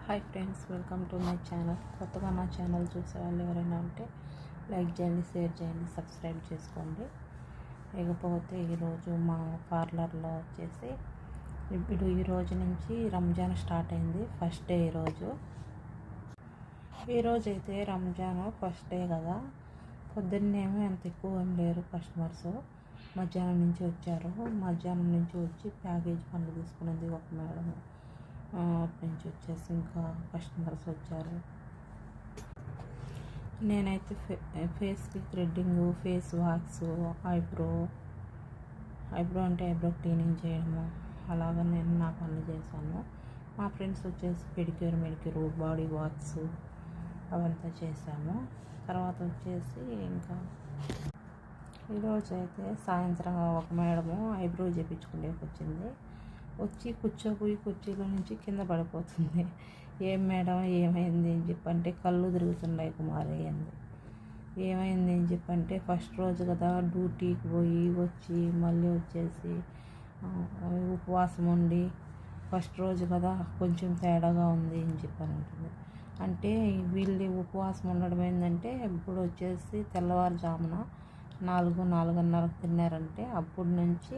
Hi friends, welcome to my channel. కొత్తగా నా channel చూసే వాళ్ళు ఎవరైనా ఉంటే లైక్ చేయండి, షేర్ చేయండి, సబ్స్క్రైబ్ చేసుకోండి. ఇకపోతే ఈరోజు మా పార్లర్లో వచ్చేసి ఇప్పుడు ఈ రోజు నుంచి రంజాన్ స్టార్ట్ అయింది. ఫస్ట్ డే ఈరోజు అయితే రంజాన్ ఫస్ట్ డే కదా. పొద్దున్నేమో ఎంత ఎక్కువ ఏం లేరు కస్టమర్స్. మధ్యాహ్నం నుంచి వచ్చారు. మధ్యాహ్నం నుంచి వచ్చి ప్యాకేజ్ పనులు తీసుకున్నది ఒక మేడం. అటు నుంచి వచ్చేసి ఇంకా కస్టమర్స్ వచ్చారు. నేనైతే ఫేస్కి థ్రెడ్డింగ్, ఫేస్ వాక్స్, ఐబ్రో అంటే ఐబ్రో క్లీనింగ్ చేయడము, అలాగా నేను నా పనులు చేశాను. మా ఫ్రెండ్స్ వచ్చేసి పెడిక్యూర్, మెడిక్యూర్, బాడీ వాక్స్ అవంతా చేశాము. తర్వాత వచ్చేసి ఇంకా ఈరోజు అయితే సాయంత్రం ఒక మేడము ఐబ్రో చేయించుకునే వచ్చింది. వచ్చి కూర్చోపోయి కుర్చీలో నుంచి కింద పడిపోతుంది. ఏం మేడం ఏమైంది అని చెప్పంటే కళ్ళు తిరుగుతున్నాయి కుమారి అంది. ఏమైంది అని చెప్పంటే ఫస్ట్ రోజు కదా, డ్యూటీకి పోయి వచ్చి మళ్ళీ వచ్చేసి ఉపవాసం ఉండి ఫస్ట్ రోజు కదా కొంచెం తేడాగా ఉంది అని చెప్పని ఉంటుంది. అంటే వీళ్ళు ఉపవాసం ఉండడం ఏంటంటే ఇప్పుడు వచ్చేసి తెల్లవారుజామున 4:30కు తిన్నారంటే అప్పటి నుంచి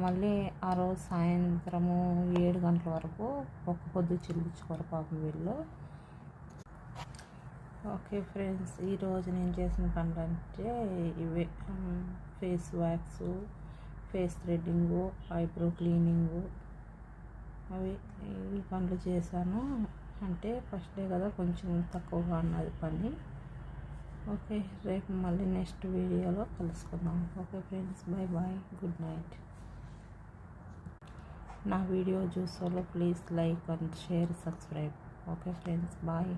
మళ్ళీ ఆ రోజు సాయంత్రము 7 గంటల వరకు ఒక్క పొద్దు చెల్లించుకోరు పాపం వీళ్ళు. ఓకే ఫ్రెండ్స్, ఈరోజు నేను చేసిన పనులు అంటే ఇవే: face wax, face threading, eyebrow cleaning, అవి ఈ పనులు చేశాను. అంటే ఫస్ట్ డే కదా కొంచెం తక్కువగా ఉన్నది పని. ఓకే, రేపు మళ్ళీ నెక్స్ట్ వీడియోలో కలుసుకుందాం. Okay friends, bye, good night. నా వీడియో చూసే వాళ్ళు please like and share, subscribe. Okay friends, bye.